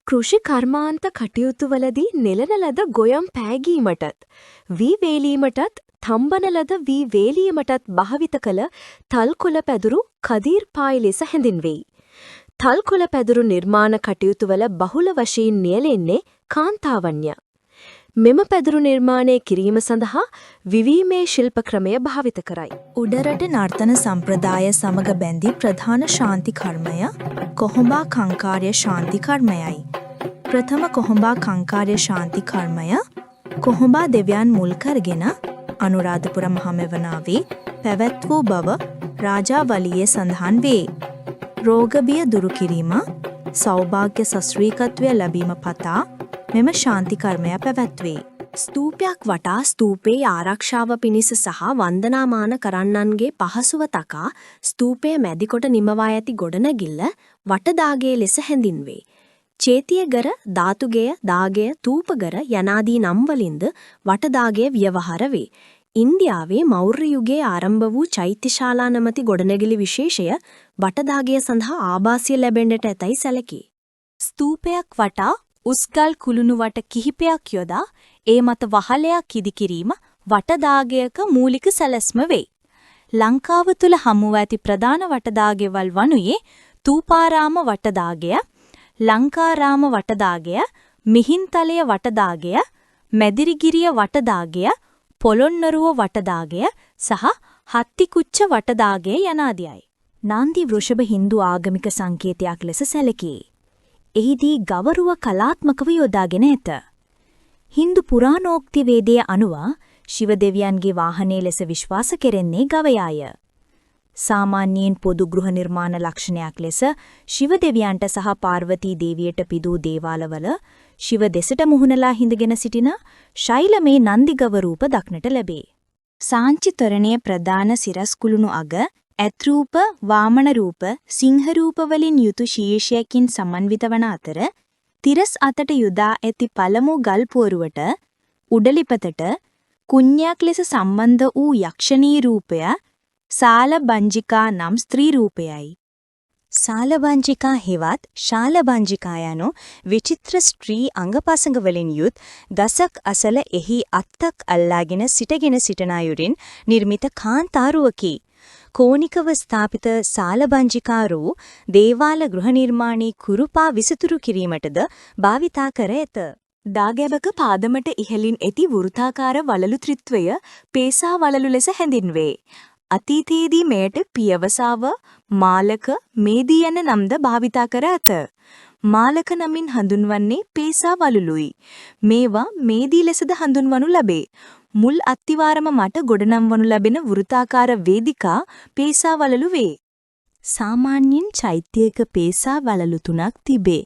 කෘෂි කර්මාන්ත කටයුතුවලදී නෙළන ලද ගොයම් පෑගීමටත් වී වේලීමටත් තම්බන ලද වී වේලීමටත් භාවිත කළ තල්කොළ පැදුරු කදීර්පායි ලෙස හැඳින්වෙයි. තල්කොළ පැදුරු නිර්මාණ කටයුතුවල බහුල වශයෙන් නියැලෙන්නේ කාන්තාවන්ය. මෙම පැදුරු නිර්මාණය කිරීම සඳහා විවීමේ ශිල්ප ක්‍රමය භාවිත කරයි. උඩරට නර්තන සම්ප්‍රදාය සමග බැඳි ප්‍රධාන ශාන්ති කර්මය කොහොඹා කංකාර්ය ශාන්ති කර්මයයි. ප්‍රථම කොහොඹා කංකාර්ය ශාන්ති කර්මය කොහොඹා දෙවියන් මුල් කරගෙන අනුරාධපුර මහමෙවනාවේ පැවැත් වූ බව රාජාවලියේ සඳහන් වේ. රෝගබිය දුරු කිරීම, සෞභාග්‍ය සශ්‍රීකත්වය ලැබීම පතා මෙම ශාන්ති කර්මය පැවැත්වේ. ස්තූපයක් වටා ස්තූපයේ ආරක්ෂාව පිණිස සහ වන්දනාමාන කරන්නන්ගේ පහසුව තකා ස්තූපය මැදිකොට නිමවා ඇති ගොඩනැගිල්ල වටදාගය ලෙස හැඳින්වේ. චේතියගර, ධාතුගය, දාගය, තූපගර යනාදී නම් වලින්ද වටදාගය ව්‍යවහාර වේ. ඉන්දියාවේ මෞර්ය යුගයේ ආරම්භ වූ චෛත්‍යශාලා නමැති ගොඩනැගිලි විශේෂය වටදාගය සඳහා ආභාසය ලැබෙන්නට ඇතැයි සැලකේ. ස්තූපයක් වටා උස්ගල් කුළුණු වට කිහිපයක් යොදා ඒ මත වහලයක් ඉදිකිරීම වටදාගයක මූලික සැලැස්ම වේ. ලංකාව තුළ හමුව ඇති ප්‍රධාන වටදාගෙවල් වනුයේ තූපාරාම වටදාගය, ලංකාරාම වටදාගය, මිහින්තලය වටදාගය, මැදිරිගිරිය වටදාගය, පොළොන්නරුව වටදාගය සහ හත්තිකුච්ච වටදාගය යනාදියයි. නාන්දි වෘෂභ හින්දු ආගමික සංකේතයක් ලෙස සැලකේ. එහිදී ගවරුව කලාත්මකව යොදාගෙන ඇත. හින්දු පුරාණෝක්ති වේදයේ අනුව ශිව දෙවියන්ගේ වාහනය ලෙස විශ්වාස කෙරෙන්නේ ගවයාය. සාමාන්‍යයෙන් පොදු ගෘහ නිර්මාණ ලක්ෂණයක් ලෙස ශිව දෙවියන්ට සහ පාර්වතී දේවියට පිදූ දේවාලවල ශිව දෙසට මුහුණලා හිඳගෙන සිටින ශෛලමේ නන්දිගව රූප දක්නට ලැබේ. සාංචි තොරණයේ ප්‍රධාන සිරස් කුළුණු අග ඇත්රූප, වාමන රූප, සිංහ රූප වලින් යුතු ශීර්ෂයකින් සමන්විත වන අතර තිරස් අතට යොදා ඇති පළමු ගල් පුවරුවට උඩලිපතට කුඤ්ඤයක් ලෙස සම්බන්ධ වූ යක්ෂණී රූපය සාලබංජිකා නම් ස්ත්‍රී රූපයයි. සාලබංජිකා හෙවත් ශාලබංජිකා යනු විචිත්‍ර ස්ත්‍රී අංගපසංග වලින් යුත් ගසක් අසල එහි අත්තක් අල්ලාගෙන සිටන අයුරින් නිර්මිත කාන්තාරුවකි. කෝනිකව ස්ථාපිත සාලබංජිකාරෝ දේවාල ගෘහ නිර්මාණී කුරුපා විසතුරු කිරීමටද භාවිතා කර ඇත. දාගැබක පාදමට ඉහළින් ඇති වෘත්තාකාර වලලු ත්‍රිත්වය පේසා වලලු ලෙස හැඳින්වේ. අතීතයේදී මෙයට පියවසාව, මාලක, මේදී යන නම්ද භාවිතා කර ඇත. මාලක නමින් හඳුන්වන්නේ පේසා වලලුයි. මේවා මේදී ලෙසද හඳුන්වනු ලැබේ. මුල් අත්තිවාරම මට ගොඩනම්වනු ලැබෙන වෘත්තාකාර වේදිකා පේසා වලලු වේ. සාමාන්‍යයෙන් චෛත්‍යයක පේසා වලලු 3ක් තිබේ.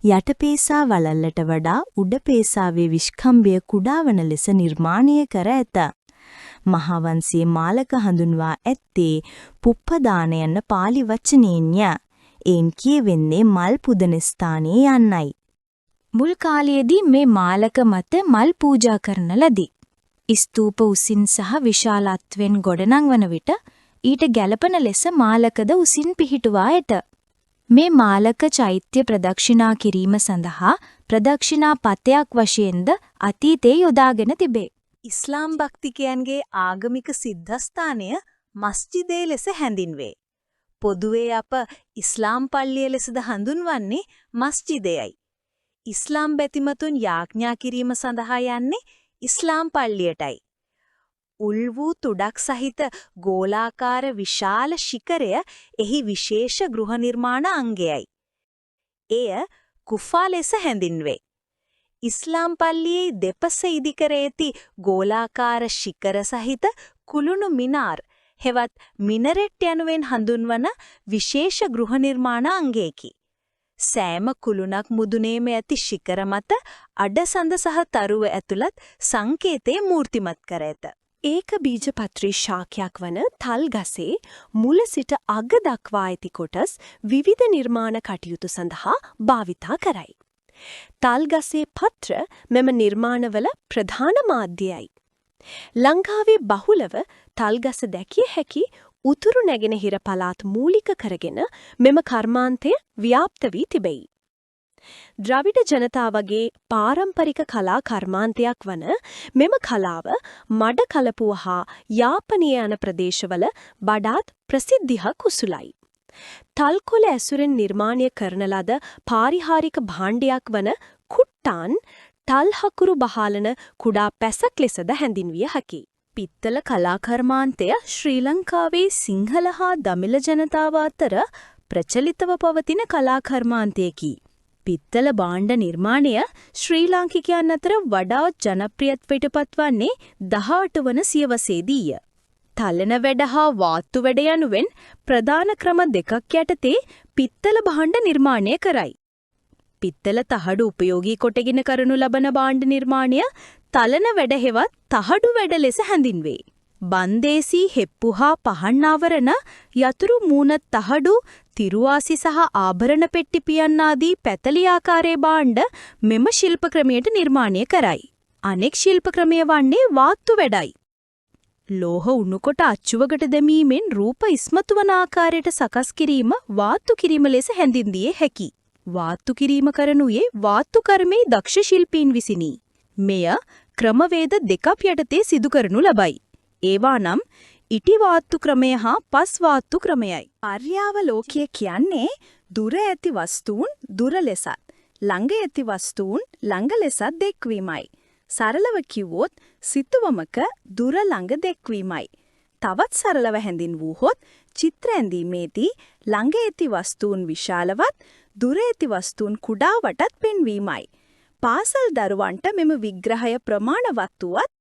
යට පේසා වලල්ලට වඩා උඩ පේසාවේ විස්කම්භය කුඩා වන ලෙස නිර්මාණය කර ඇත. මහාවංශයේ මාලක හඳුන්වා ඇත්තේ පුප්පදාන යන පාලි වචනයෙන්ය. එයින් කියවෙන්නේ මල් පුදන ස්ථානයේ යන්නයි. මුල් කාලයේදී මේ මාලක මත මල් පූජා කරන ලදී. ස්තූප උසින් සහ විශාලත්වෙන් ගොඩනංවන විට ඊට ගැළපෙන ලෙස මාලකද උසින් පිහිටුවා ඇත. මේ මාලක චෛත්‍ය ප්‍රදක්ෂිනා කිරීම සඳහා ප්‍රදක්ෂිනා පතයක් වශයෙන්ද අතීතයේ යොදාගෙන තිබේ. ඉස්ලාම් භක්තිකයන්ගේ ආගමික සිද්ධාස්ථානය මස්ජිදේ ලෙස හැඳින්වේ. පොදුවේ අප ඉස්ලාම් පල්ලිය ලෙසද හඳුන්වන්නේ මස්ජිදයයි. ඉස්ලාම් බැතිමතුන් යාඥා කිරීම සඳහා යන්නේ ඉස්ලාම් පල්ලියටයි. උල් වූ තුඩක් සහිත ගෝලාකාර විශාල ශිඛරය එහි විශේෂ ගෘහ නිර්මාණ අංගයයි. එය කුෆා ලෙස හැඳින්වේ. ඉස්ලාම් පල්ලියේ දෙපස ඉදිකර ඇති ගෝලාකාර ශිඛර සහිත කුළුණු මිනාර් හෙවත් මිනරෙට් යනුවෙන් හඳුන්වන විශේෂ ගෘහ නිර්මාණ අංගයකි. සෑම කුළුණක් මුදුනේම ඇති ශිඛර මත අඩසඳ සහ තරුව ඇතුළත් සංකේතේ මූර්තිමත් කර ඇත. ඒක බීජපත්‍රී ශාඛයක් වන තල් ගසේ මුල සිට අග දක්වා ඇති කොටස් විවිධ නිර්මාණ කටයුතු සඳහා භාවිතා කරයි. තල් ගසේ පත්‍ර මෙම නිර්මාණවල ප්‍රධාන මාධ්‍යයයි. ලංකාවේ බහුලව තල් ගස දැකිය හැකි උතුරු නැගෙනහිර පළාත් මූලික කරගෙන මෙම කර්මාන්තය ව්‍යාප්ත වී තිබෙයි. ද්‍රවිඩ ජනතාවගේ පාරම්පරික කලා කර්මාන්තයක් වන මෙම කලාව මඩ කලපුව හා යාපනය යන ප්‍රදේශවල වඩාත් ප්‍රසිද්ධියක් උසුලයි. තල්කොළ ඇසුරෙන් නිර්මාණය කරන ලද පාරිහාරික භාණ්ඩයක් වන කුට්ටාන් තල්හකුරු බහලන කුඩා පැසක් ලෙසද හැඳින්විය හැකියි. පිත්තල කලාකර්මාන්තය ශ්‍රී ලංකාවේ සිංහල හා දමිළ ජනතාව අතර ප්‍රචලිතව පවතින කලාකර්මාන්තයකි. පිත්තල භාණ්ඩ නිර්මාණය ශ්‍රී ලාංකිකයන් අතර වඩාත් ජනප්‍රියත්වයට පත්වන්නේ 18 වන සියවසේදීය. තලන වැඩ හා වාත්තු වැඩ යනුවෙන් ප්‍රධාන ක්‍රම දෙකක් යටතේ පිත්තල භාණ්ඩ නිර්මාණය කරයි. පිත්තල තහඩු උපයෝගී කොටගෙන කරනු ලබන භාණ්ඩ නිර්මාණය තලන වැඩ හෙවත් තහඩු වැඩ ලෙස හැඳින්වේ. බන්දේසී හෙප්පු හා පහන් ආවරණ යතුරු මූණත් තහඩු තිරුවාසි සහ ආභරණ පෙට්ටි පියන් ආදී පැතලි ආකාරයේ භාණ්ඩ මෙම ශිල්ප ක්‍රමයට නිර්මාණය කරයි. අනෙක් ශිල්ප ක්‍රමය වන්නේ වාත්තු වැඩයි. ලෝහ උණුකොට අච්චුවකට දැමීමෙන් රූප ඉස්මතු වන ආකාරයට සකස් කිරීම වාත්තු කිරීම ලෙස හැඳින්විය හැකියි. වාත්තු කිරීම කරනුයේ වාත්තු කර්මයේ දක්ෂ ශිල්පීන් විසිනි. මෙය ක්‍රමවේද දෙකක් යටතේ සිදු කරනු ලබයි. ඒවා නම් ඉටි වාත්තු ක්‍රමය හා පස් වාත්තු ක්‍රමයයි. පර්යාවලෝකය කියන්නේ දුර ඇති වස්තුන් දුර ලෙසත් ළඟ ඇති වස්තුන් ළඟ ලෙසත් දැක්වීමයි. සරලව කිව්වොත් සිතුවමක දුර ළඟ දැක්වීමයි. තවත් සරලව හැඳින්වුවහොත් චිත්‍ර ඇඳීමේදී ළඟ ඇති වස්තුන් විශාලවත් දුර ඇති වස්තුන් කුඩා වටත් පෙන්වීමයි. පාසල් දරුවන්ට මෙම විග්‍රහය ප්‍රමාණවත් වුවත්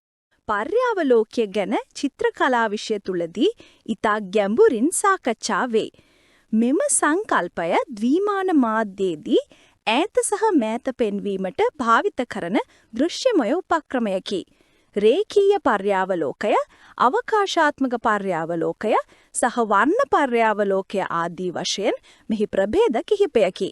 පර්යාවලෝකය ගැන චිත්‍රකලා විෂය තුලදී ඉතා ගැඹුරින් සාකච්ඡා වේ. මෙම සංකල්පය ද්විමාන මාධ්‍යයේදී ඈත සහ මෑත පෙන්වීමට භාවිත කරන දෘශ්‍යමය උපක්‍රමයකි. රේඛීය පර්යාවලෝකය, අවකාශාත්මක පර්යාවලෝකය සහ වර්ණ පර්යාවලෝකය ආදී වශයෙන් මෙහි ප්‍රභේද කිහිපයකි.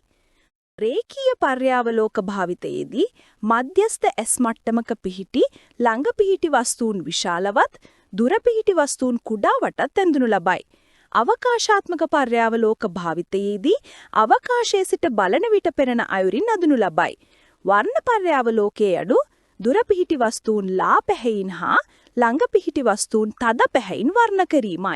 රේඛීය පර්යාවලෝක භාවිතයේදී මධ්‍යස්ථ ඇස් මට්ටමක පිහිටි ළඟ පිහිටි වස්තුන් විශාලවත් දුර පිහිටි වස්තුන් කුඩා වටත් ඇඳුණු ලබයි. අවකාශාත්මක පර්යාවලෝක භාවිතයේදී අවකාශයේ සිට බලන විට පෙනෙන අයුරින් අඳුණු ලබයි. වර්ණ පර්යාවලෝකයේ අඩු දුර පිහිටි වස්තුන් ලා පැහැයින් හා ළඟ පිහිටි වස්තුන් තද පැහැයින් වර්ණ කිරීමයි.